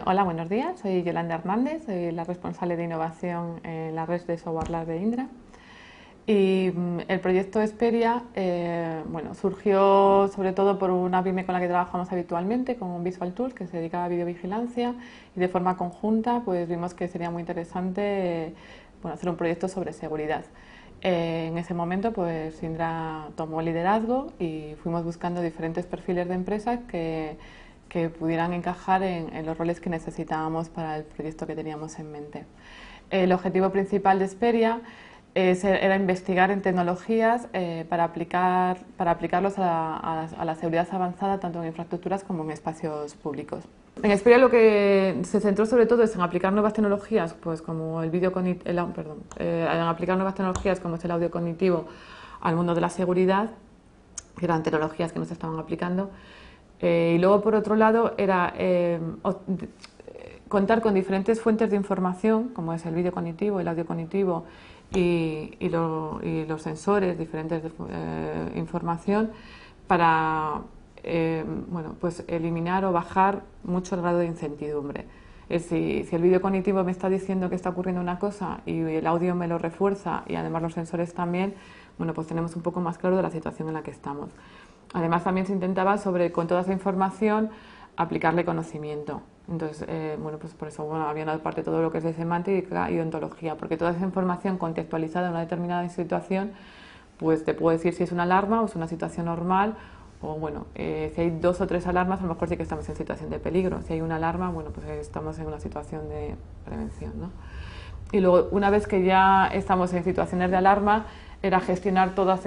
Hola, buenos días. Soy Yolanda Hernández, soy la responsable de innovación en la red de software lab de Indra. Y el proyecto Esperia surgió sobre todo por una pyme con la que trabajamos habitualmente, con Visual Tools, que se dedica a videovigilancia, y de forma conjunta pues vimos que sería muy interesante hacer un proyecto sobre seguridad. En ese momento pues Indra tomó liderazgo y fuimos buscando diferentes perfiles de empresas que pudieran encajar en los roles que necesitábamos para el proyecto que teníamos en mente. El objetivo principal de Esperia era investigar en tecnologías para aplicarlos a la seguridad avanzada tanto en infraestructuras como en espacios públicos. En Esperia lo que se centró sobre todo es en aplicar nuevas tecnologías, pues como en aplicar nuevas tecnologías como es el audio cognitivo al mundo de la seguridad, que eran tecnologías que nos estaban aplicando. Y luego, por otro lado, era contar con diferentes fuentes de información, como es el vídeo cognitivo, el audio cognitivo y los sensores, diferentes información, para eliminar o bajar mucho el grado de incertidumbre. Si el vídeo cognitivo me está diciendo que está ocurriendo una cosa y el audio me lo refuerza y además los sensores también, pues tenemos un poco más claro de la situación en la que estamos. Además, también se intentaba, con toda esa información, aplicarle conocimiento. Entonces, por eso había una parte de todo lo que es de semántica y ontología, porque toda esa información contextualizada en una determinada situación, pues te puedo decir si es una alarma o es una situación normal, o si hay 2 o 3 alarmas, a lo mejor sí que estamos en situación de peligro. Si hay una alarma, pues estamos en una situación de prevención, ¿no? Y luego, una vez que ya estamos en situaciones de alarma, era gestionar toda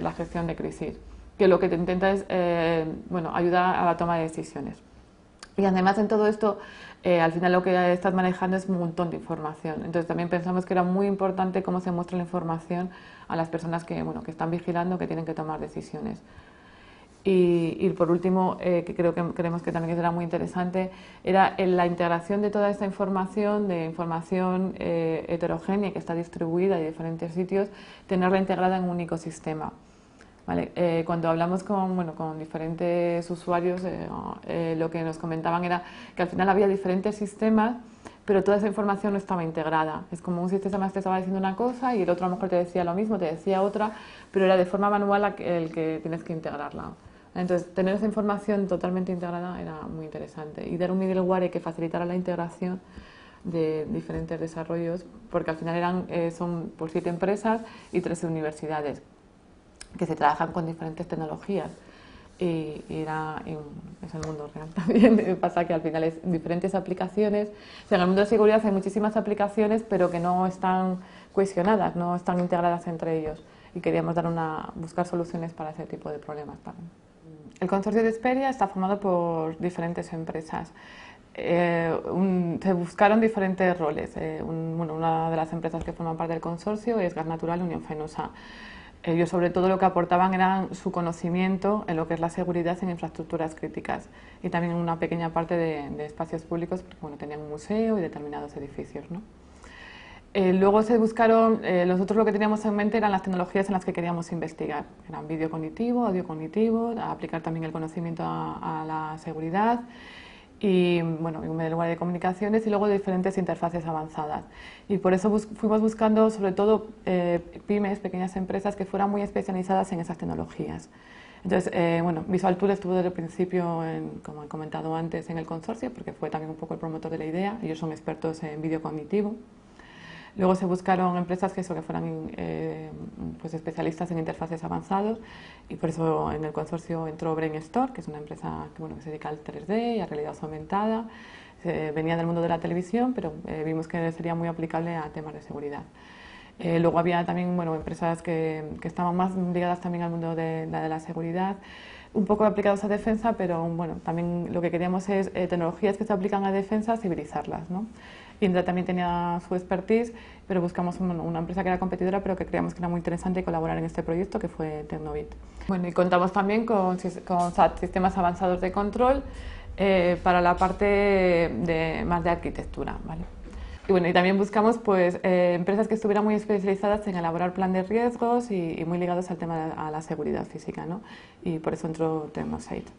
la gestión de crisis, que lo que te intenta es ayudar a la toma de decisiones. Y además en todo esto, al final lo que estás manejando es un montón de información. Entonces también pensamos que era muy importante cómo se muestra la información a las personas que están vigilando, que tienen que tomar decisiones. Y por último, que creemos que también era muy interesante, era la integración de toda esta información, heterogénea que está distribuida en diferentes sitios, tenerla integrada en un único sistema. ¿Vale? Cuando hablamos con diferentes usuarios, lo que nos comentaban era que al final había diferentes sistemas, pero toda esa información no estaba integrada. Es como un sistema te estaba diciendo una cosa y el otro a lo mejor te decía lo mismo, te decía otra, pero era de forma manual el que tienes que integrarla. Entonces, tener esa información totalmente integrada era muy interesante y dar un middleware que facilitara la integración de diferentes desarrollos, porque al final son por 7 empresas y 13 universidades que se trabajan con diferentes tecnologías y es el mundo real también. Pasa que al final es diferentes aplicaciones. O sea, en el mundo de seguridad hay muchísimas aplicaciones, pero que no están cohesionadas, no están integradas entre ellos, y queríamos buscar soluciones para ese tipo de problemas. El consorcio de Esperia está formado por diferentes empresas. Se buscaron diferentes roles. Una de las empresas que forman parte del consorcio es Gas Natural Unión Fenosa. Ellos sobre todo lo que aportaban era su conocimiento en lo que es la seguridad en infraestructuras críticas y también una pequeña parte de espacios públicos, porque tenían un museo y determinados edificios, ¿no? Luego se buscaron, nosotros lo que teníamos en mente eran las tecnologías en las que queríamos investigar. Eran vídeo cognitivo, audio cognitivo, aplicar también el conocimiento a la seguridad y un middleware de comunicaciones y luego diferentes interfaces avanzadas. Y por eso fuimos buscando sobre todo pymes, pequeñas empresas que fueran muy especializadas en esas tecnologías. Entonces, Visual Tools estuvo desde el principio, como he comentado antes, en el consorcio, porque fue también un poco el promotor de la idea. Ellos son expertos en vídeo cognitivo. Luego se buscaron empresas que fueran especialistas en interfaces avanzados, y por eso en el consorcio entró Brainstorm, que es una empresa que se dedica al 3D y a realidad aumentada. Venía del mundo de la televisión, pero vimos que sería muy aplicable a temas de seguridad. Luego había también empresas que estaban más ligadas también al mundo de la seguridad, un poco aplicados a defensa, pero también lo que queríamos es tecnologías que se aplican a defensa, civilizarlas, ¿no? Indra también tenía su expertise, pero buscamos una empresa que era competidora, pero que creíamos que era muy interesante colaborar en este proyecto, que fue Tecnobit. Y contamos también con SAT, sistemas avanzados de control, para la parte más de arquitectura, ¿vale? Y también buscamos empresas que estuvieran muy especializadas en elaborar plan de riesgos y muy ligados al tema a la seguridad física, ¿no? Y por eso entró Tecnosite.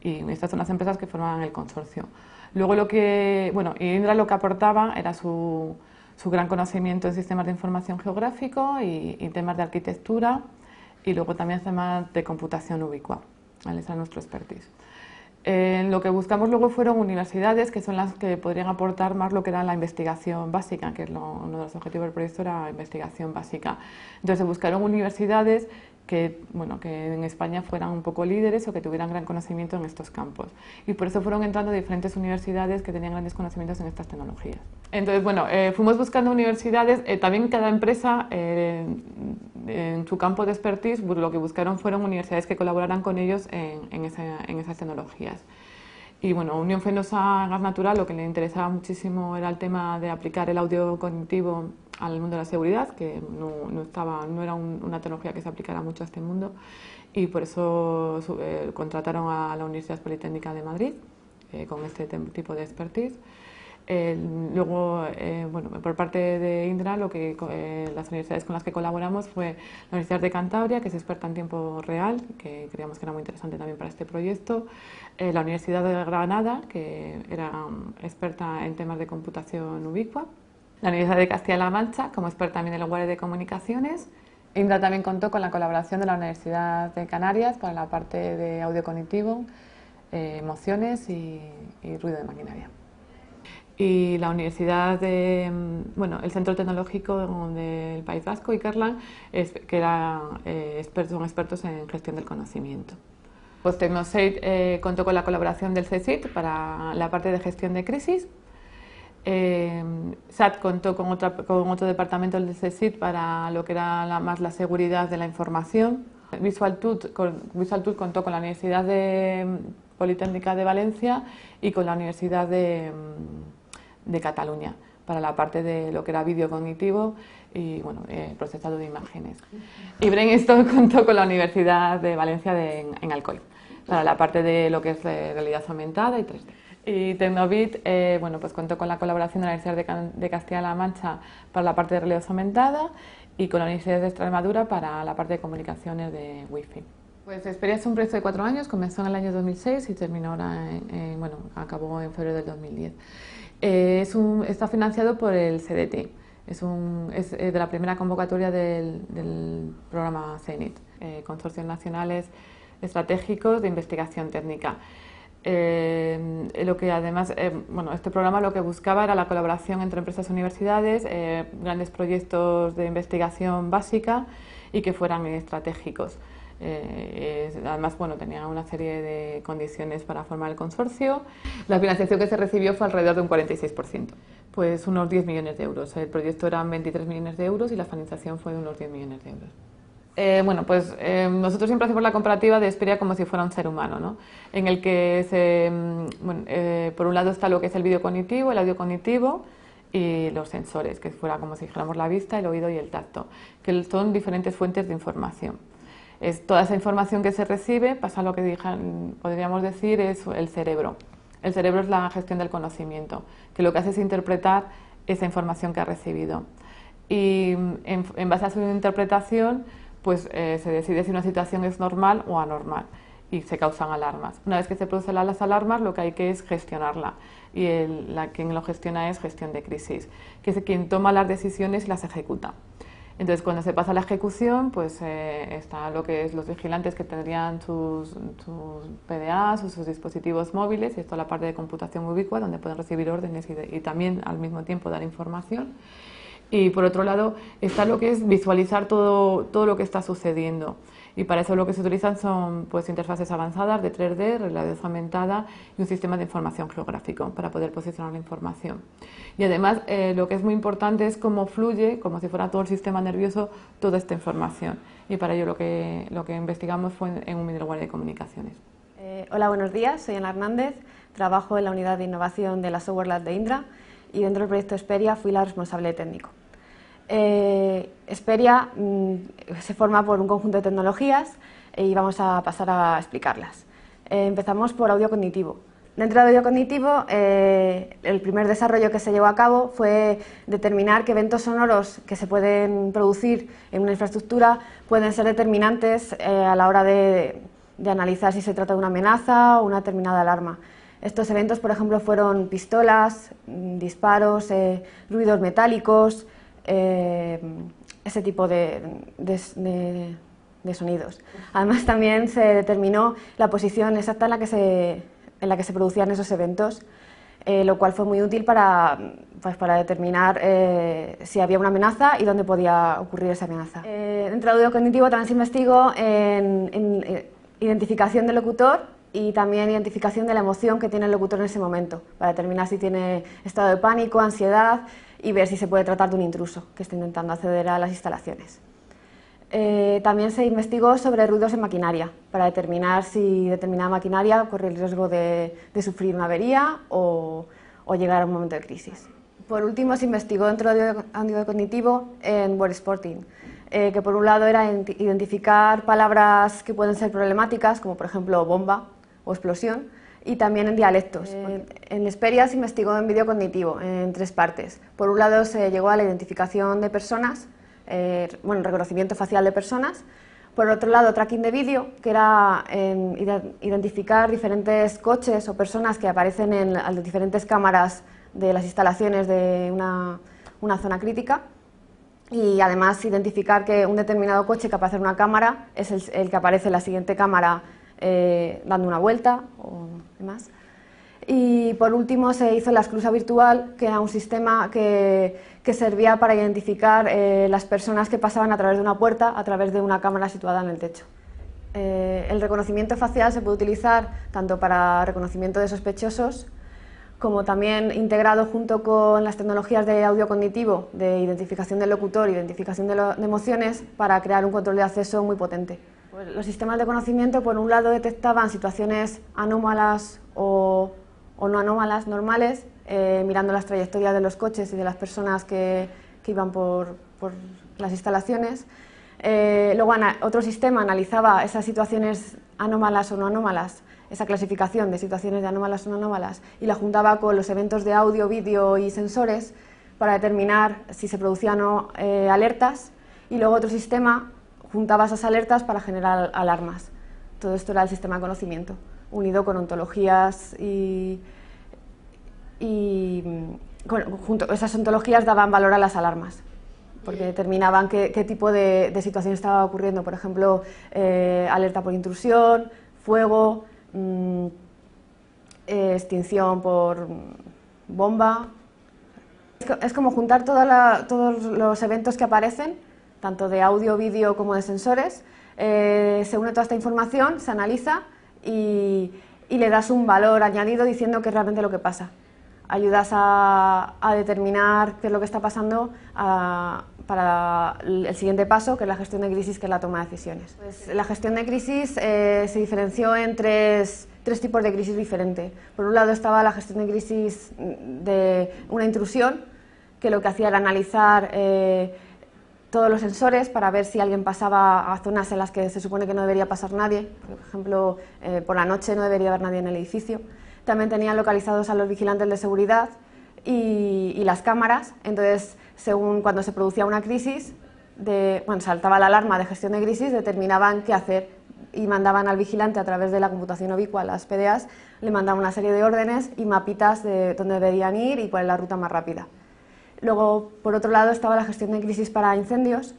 y estas son las empresas que formaban el consorcio. Luego Indra lo que aportaba era su gran conocimiento en sistemas de información geográfico y temas de arquitectura, y luego también temas de computación ubicua, ¿vale? Ese era nuestro expertise. Lo que buscamos luego fueron universidades que son las que podrían aportar más lo que era la investigación básica, que es uno de los objetivos del proyecto era la investigación básica. Entonces se buscaron universidades que en España fueran un poco líderes o que tuvieran gran conocimiento en estos campos. Y por eso fueron entrando diferentes universidades que tenían grandes conocimientos en estas tecnologías. Entonces, fuimos buscando universidades, también cada empresa en su campo de expertise, lo que buscaron fueron universidades que colaboraran con ellos en esas tecnologías. Y Unión Fenosa Gas Natural lo que le interesaba muchísimo era el tema de aplicar el audio cognitivo al mundo de la seguridad, que no era una tecnología que se aplicara mucho a este mundo, y por eso contrataron a la Universidad Politécnica de Madrid con este tipo de expertise. Por parte de Indra, las universidades con las que colaboramos fue la Universidad de Cantabria, que es experta en tiempo real, que creíamos que era muy interesante también para este proyecto, la Universidad de Granada, que era experta en temas de computación ubicua, la Universidad de Castilla-La Mancha, como experta también en lenguaje de comunicaciones. Indra también contó con la colaboración de la Universidad de Canarias para la parte de audio cognitivo, emociones y ruido de maquinaria. Y la Universidad el Centro Tecnológico del País Vasco, Ikerlan, que son expertos en gestión del conocimiento. Pues Tecnosate contó con la colaboración del CSIC para la parte de gestión de crisis. SAT contó con otro departamento del CSIC para lo que era más la seguridad de la información. VisualTools contó con la Universidad Politécnica de Valencia y con la Universidad de Cataluña para la parte de lo que era vídeo cognitivo y procesado de imágenes. Y Brainstorm contó con la Universidad de Valencia en Alcoy para la parte de lo que es realidad aumentada y 3D. Y Tecnobit pues contó con la colaboración de la Universidad de Castilla-La Mancha para la parte de realidad aumentada y con la Universidad de Extremadura para la parte de comunicaciones de Wi-Fi. Pues Esperia es un proyecto de 4 años, comenzó en el año 2006 y terminó ahora, acabó en febrero del 2010. Está financiado por el CDT, es de la primera convocatoria del programa CENIT, Consorcios Nacionales Estratégicos de Investigación Técnica. Este programa lo que buscaba era la colaboración entre empresas y universidades, grandes proyectos de investigación básica y que fueran estratégicos. Además, tenía una serie de condiciones para formar el consorcio. La financiación que se recibió fue alrededor de un 46%, pues unos 10 millones de euros. El proyecto eran 23 millones de euros y la financiación fue de unos 10 millones de euros. Nosotros siempre hacemos la comparativa de Esperia como si fuera un ser humano, ¿no? En el que por un lado está lo que es el vídeo cognitivo, el audio cognitivo y los sensores, que fuera como si dijéramos la vista, el oído y el tacto, que son diferentes fuentes de información. Toda esa información que se recibe pasa a lo que podríamos decir es el cerebro. El cerebro es la gestión del conocimiento, que lo que hace es interpretar esa información que ha recibido. Y en base a su interpretación, pues se decide si una situación es normal o anormal y se causan alarmas. Una vez que se producen las alarmas, lo que hay que es gestionarla y quien lo gestiona es gestión de crisis, que es quien toma las decisiones y las ejecuta. Entonces, cuando se pasa a la ejecución, pues está lo que es los vigilantes que tendrían sus PDAs o sus dispositivos móviles, y esto es la parte de computación ubicua, donde pueden recibir órdenes y también al mismo tiempo dar información. Y por otro lado está lo que es visualizar todo lo que está sucediendo, y para eso lo que se utilizan son pues interfaces avanzadas de 3D, realidad aumentada y un sistema de información geográfico para poder posicionar la información. Y además lo que es muy importante es cómo fluye, como si fuera todo el sistema nervioso, toda esta información, y para ello lo que investigamos fue en un middleware de comunicaciones. Hola, buenos días, soy Ana Hernández, trabajo en la unidad de innovación de la Software Lab de Indra y dentro del proyecto Esperia fui la responsable técnico. Esperia se forma por un conjunto de tecnologías y vamos a pasar a explicarlas. Empezamos por audio cognitivo. Dentro de audio cognitivo, el primer desarrollo que se llevó a cabo fue determinar qué eventos sonoros que se pueden producir en una infraestructura pueden ser determinantes a la hora de de analizar si se trata de una amenaza o una determinada alarma. Estos eventos, por ejemplo, fueron pistolas, disparos, ruidos metálicos, ese tipo de sonidos. Además, también se determinó la posición exacta en la que se producían esos eventos, lo cual fue muy útil para determinar si había una amenaza y dónde podía ocurrir esa amenaza. Dentro del audio cognitivo también se investigó en identificación del locutor y también identificación de la emoción que tiene el locutor en ese momento, para determinar si tiene estado de pánico, ansiedad y ver si se puede tratar de un intruso que está intentando acceder a las instalaciones. También se investigó sobre ruidos en maquinaria, para determinar si determinada maquinaria corre el riesgo de sufrir una avería o llegar a un momento de crisis. Por último, se investigó dentro del audio cognitivo en word spotting, que por un lado era identificar palabras que pueden ser problemáticas, como por ejemplo bomba o explosión, y también en dialectos. En Esperia se investigó en vídeo cognitivo, en 3 partes. Por un lado se llegó a la identificación de personas, reconocimiento facial de personas. Por otro lado, tracking de vídeo, que era identificar diferentes coches o personas que aparecen en las diferentes cámaras de las instalaciones de una zona crítica. Y además identificar que un determinado coche que aparece en una cámara es el que aparece en la siguiente cámara dando una vuelta o demás. Y por último se hizo la esclusa virtual, que era un sistema que servía para identificar las personas que pasaban a través de una puerta, a través de una cámara situada en el techo. El reconocimiento facial se puede utilizar tanto para reconocimiento de sospechosos, como también integrado junto con las tecnologías de audio cognitivo, de identificación del locutor, identificación de emociones, para crear un control de acceso muy potente. Pues los sistemas de conocimiento, por un lado, detectaban situaciones anómalas o no anómalas, normales, mirando las trayectorias de los coches y de las personas que iban por las instalaciones. Luego otro sistema analizaba esas situaciones anómalas o no anómalas, esa clasificación de situaciones de anómalas o no anómalas, y la juntaba con los eventos de audio, vídeo y sensores para determinar si se producían o no alertas, y luego otro sistema juntaba esas alertas para generar alarmas. Todo esto era el sistema de conocimiento, unido con ontologías esas ontologías daban valor a las alarmas, porque determinaban qué tipo de situación estaba ocurriendo, por ejemplo, alerta por intrusión, fuego, extinción por bomba. Es como juntar todos los eventos que aparecen, tanto de audio, vídeo como de sensores, se une toda esta información, se analiza y le das un valor añadido diciendo qué es realmente lo que pasa. Ayudas a determinar qué es lo que está pasando para el siguiente paso, que es la gestión de crisis, que es la toma de decisiones. Pues la gestión de crisis se diferenció en tres tipos de crisis diferentes. Por un lado estaba la gestión de crisis de una intrusión, que lo que hacía era analizar todos los sensores para ver si alguien pasaba a zonas en las que se supone que no debería pasar nadie. Por ejemplo, por la noche no debería haber nadie en el edificio. También tenían localizados a los vigilantes de seguridad y las cámaras. Entonces, según cuando se producía una crisis, saltaba la alarma de gestión de crisis, determinaban qué hacer y mandaban al vigilante a través de la computación ubicua, las PDAs, le mandaban una serie de órdenes y mapitas de dónde deberían ir y cuál es la ruta más rápida. Luego, por otro lado, estaba la gestión de crisis para incendios,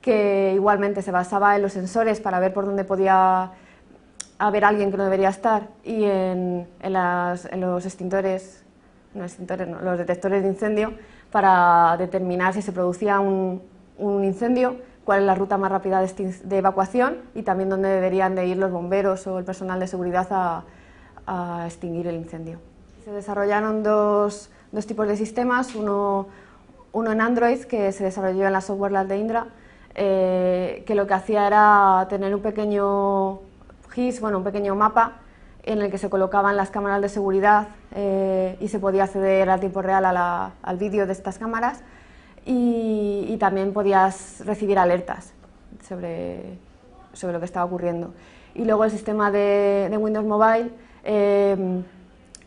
que igualmente se basaba en los sensores para ver por dónde podía haber alguien que no debería estar, y en los extintores, los detectores de incendio, para determinar si se producía un incendio, cuál es la ruta más rápida de evacuación y también dónde deberían de ir los bomberos o el personal de seguridad a extinguir el incendio. Se desarrollaron dos tipos de sistemas, uno en Android, que se desarrolló en la Software Lab de Indra, que lo que hacía era tener un pequeño GIS, un pequeño mapa en el que se colocaban las cámaras de seguridad y se podía acceder a tiempo real al vídeo de estas cámaras, y también podías recibir alertas sobre lo que estaba ocurriendo. Y luego el sistema de Windows Mobile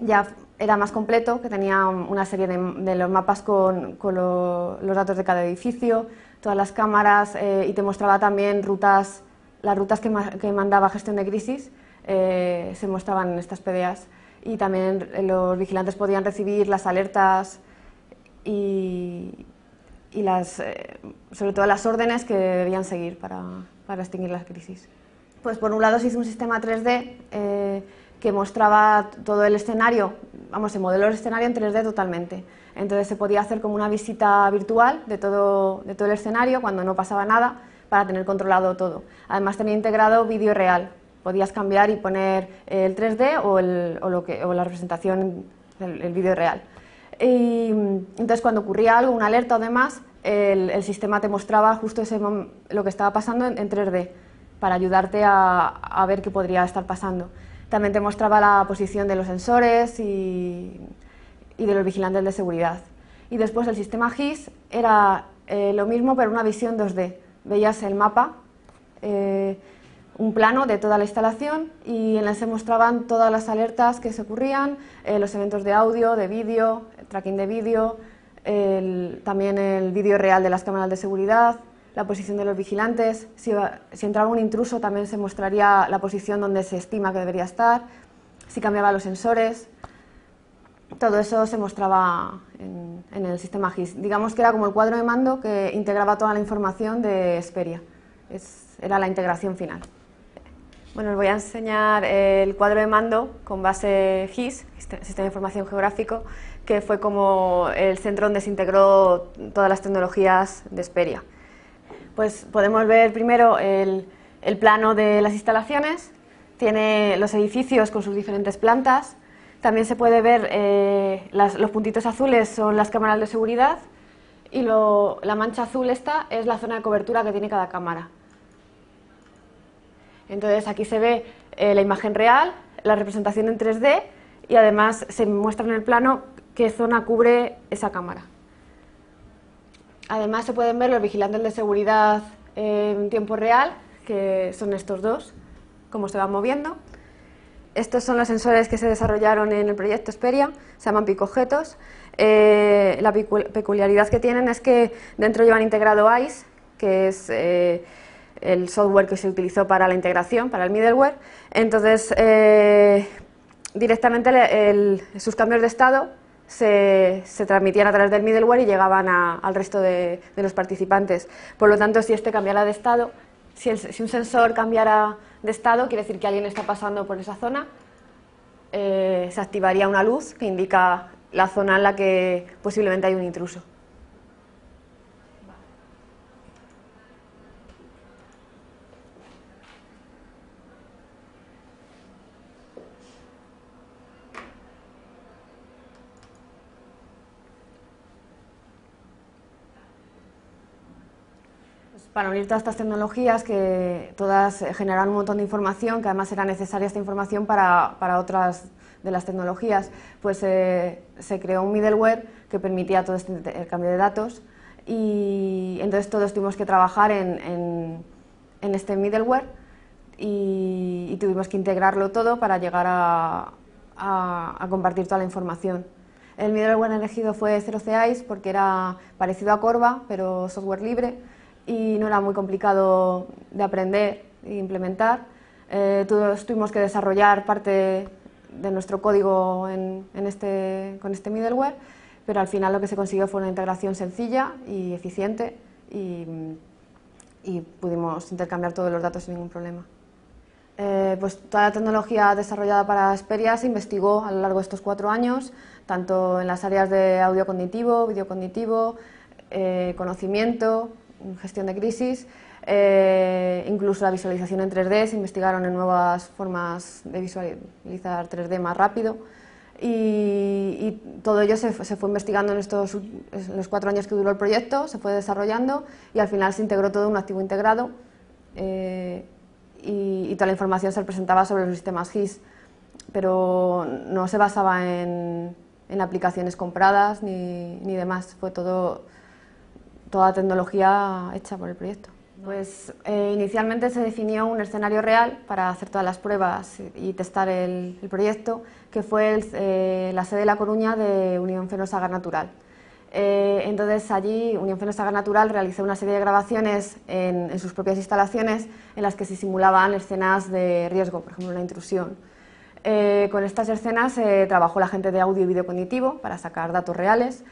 ya era más completo, que tenía una serie de los mapas con los datos de cada edificio, todas las cámaras, y te mostraba también rutas las rutas que mandaba gestión de crisis se mostraban en estas PDAs, y también los vigilantes podían recibir las alertas y sobre todo las órdenes que debían seguir para extinguir las crisis. Pues por un lado se hizo un sistema 3D que mostraba todo el escenario, se modeló el escenario en 3D totalmente. Entonces se podía hacer como una visita virtual de todo el escenario cuando no pasaba nada, para tener controlado todo. Además tenía integrado vídeo real, podías cambiar y poner el 3D o la representación, el vídeo real. Y entonces cuando ocurría algo, una alerta o demás, el sistema te mostraba justo lo que estaba pasando en 3D, para ayudarte a ver qué podría estar pasando. También te mostraba la posición de los sensores y de los vigilantes de seguridad. Y después el sistema GIS era lo mismo, pero una visión 2D. Veías el mapa, un plano de toda la instalación, y en él se mostraban todas las alertas que se ocurrían, los eventos de audio, de vídeo, tracking de vídeo, también el vídeo real de las cámaras de seguridad, la posición de los vigilantes. Si entraba un intruso también se mostraría la posición donde se estima que debería estar, si cambiaba los sensores. Todo eso se mostraba en el sistema GIS. Digamos que era como el cuadro de mando que integraba toda la información de Hesperia. Era la integración final. Bueno, os voy a enseñar el cuadro de mando con base GIS, Sistema de Información Geográfico, que fue como el centro donde se integró todas las tecnologías de Hesperia. Pues podemos ver primero el plano de las instalaciones, tiene los edificios con sus diferentes plantas. También se puede ver los puntitos azules son las cámaras de seguridad, y la mancha azul esta es la zona de cobertura que tiene cada cámara. Entonces aquí se ve la imagen real, la representación en 3D, y además se muestra en el plano qué zona cubre esa cámara. Además se pueden ver los vigilantes de seguridad en tiempo real, que son estos dos, cómo se van moviendo. Estos son los sensores que se desarrollaron en el proyecto Hesperia, se llaman picoobjetos. La peculiaridad que tienen es que dentro llevan integrado ICE, que es el software que se utilizó para la integración, para el middleware. Entonces, directamente sus cambios de estado se transmitían a través del middleware y llegaban al resto de los participantes. Por lo tanto, si este cambiara de estado, si un sensor cambiara de estado, quiere decir que alguien está pasando por esa zona, se activaría una luz que indica la zona en la que posiblemente hay un intruso. Para unir todas estas tecnologías, que todas generan un montón de información, que además era necesaria esta información para otras de las tecnologías, pues se creó un middleware que permitía todo este cambio de datos, y entonces todos tuvimos que trabajar en este middleware y tuvimos que integrarlo todo para llegar a compartir toda la información. El middleware elegido fue 0CICE porque era parecido a Corva, pero software libre, y no era muy complicado de aprender e implementar. Todos tuvimos que desarrollar parte de nuestro código con este middleware, pero al final lo que se consiguió fue una integración sencilla y eficiente, y pudimos intercambiar todos los datos sin ningún problema. Pues toda la tecnología desarrollada para Hesperia se investigó a lo largo de estos 4 años, tanto en las áreas de audio cognitivo, vídeo cognitivo, conocimiento, gestión de crisis, incluso la visualización en 3D. Se investigaron en nuevas formas de visualizar 3D más rápido, y todo ello se fue investigando en los 4 años que duró el proyecto, se fue desarrollando, y al final se integró todo en un activo integrado, y toda la información se presentaba sobre los sistemas GIS, pero no se basaba en aplicaciones compradas ni demás, fue toda tecnología hecha por el proyecto. Pues inicialmente se definió un escenario real para hacer todas las pruebas y testar el proyecto, que fue la sede de La Coruña de Unión Fenosa Gas Natural. Entonces allí Unión Fenosa Gas Natural realizó una serie de grabaciones en sus propias instalaciones en las que se simulaban escenas de riesgo, por ejemplo una intrusión. Con estas escenas trabajó la gente de audio y vídeo cognitivo para sacar datos reales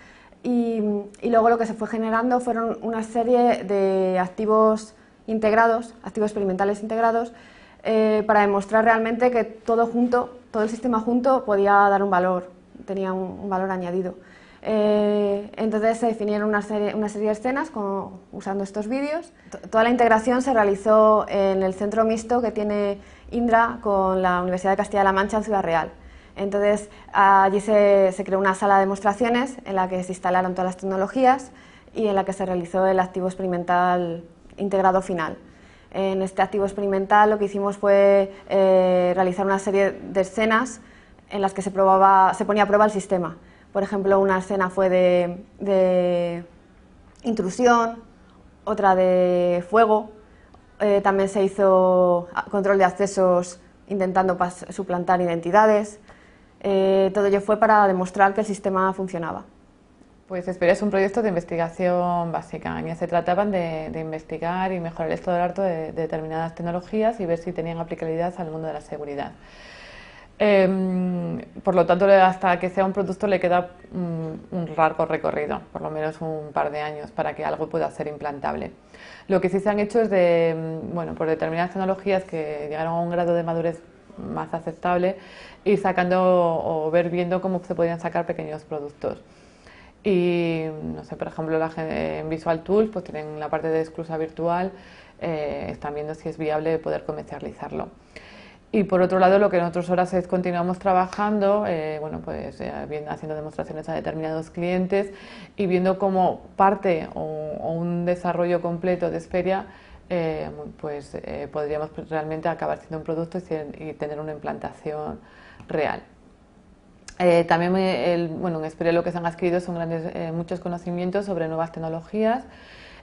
y luego lo que se fue generando fueron una serie de activos integrados, activos experimentales integrados, para demostrar realmente que todo junto, todo el sistema junto podía dar un valor, tenía un valor añadido. Entonces se definieron una serie de escenas usando estos vídeos. Toda la integración se realizó en el centro mixto que tiene Indra con la Universidad de Castilla-La Mancha en Ciudad Real. Entonces allí se creó una sala de demostraciones en la que se instalaron todas las tecnologías y en la que se realizó el activo experimental integrado final. En este activo experimental lo que hicimos fue realizar una serie de escenas en las que se ponía a prueba el sistema. Por ejemplo, una escena fue de intrusión, otra de fuego, también se hizo control de accesos intentando suplantar identidades. Todo ello fue para demostrar que el sistema funcionaba. Pues Esperia es un proyecto de investigación básica. En el se trataban de investigar y mejorar el estado del arte de determinadas tecnologías y ver si tenían aplicabilidad al mundo de la seguridad. Por lo tanto, hasta que sea un producto le queda un largo recorrido, por lo menos un par de años, para que algo pueda ser implantable. Lo que sí se han hecho es por determinadas tecnologías que llegaron a un grado de madurez más aceptable, ir sacando o viendo cómo se podían sacar pequeños productos. Y, no sé, por ejemplo, en Visual Tools pues tienen la parte de esclusa virtual, están viendo si es viable poder comercializarlo. Y por otro lado, lo que nosotros ahora continuamos trabajando, haciendo demostraciones a determinados clientes y viendo cómo parte o un desarrollo completo de Esperia podríamos realmente acabar siendo un producto y tener una implantación real. También en Esperia lo que se han adquirido son muchos conocimientos sobre nuevas tecnologías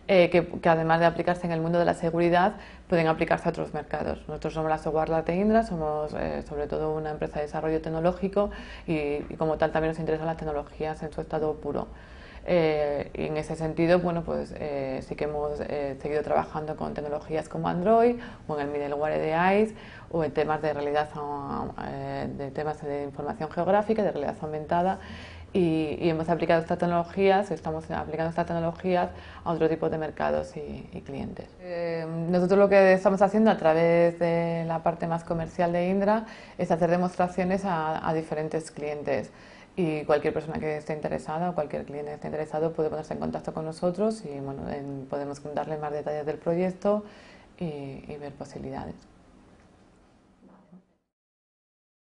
que además de aplicarse en el mundo de la seguridad pueden aplicarse a otros mercados. Nosotros somos la Software Lab de Indra, somos sobre todo una empresa de desarrollo tecnológico y como tal también nos interesan las tecnologías en su estado puro. Y en ese sentido, sí que hemos seguido trabajando con tecnologías como Android o en el middleware de ICE o en temas de realidad, temas de información geográfica, de realidad aumentada y hemos aplicado estas tecnologías, estamos aplicando estas tecnologías a otro tipo de mercados y clientes. Nosotros lo que estamos haciendo a través de la parte más comercial de Indra es hacer demostraciones a diferentes clientes. Y cualquier persona que esté interesada o cualquier cliente que esté interesado puede ponerse en contacto con nosotros y podemos darle más detalles del proyecto y ver posibilidades.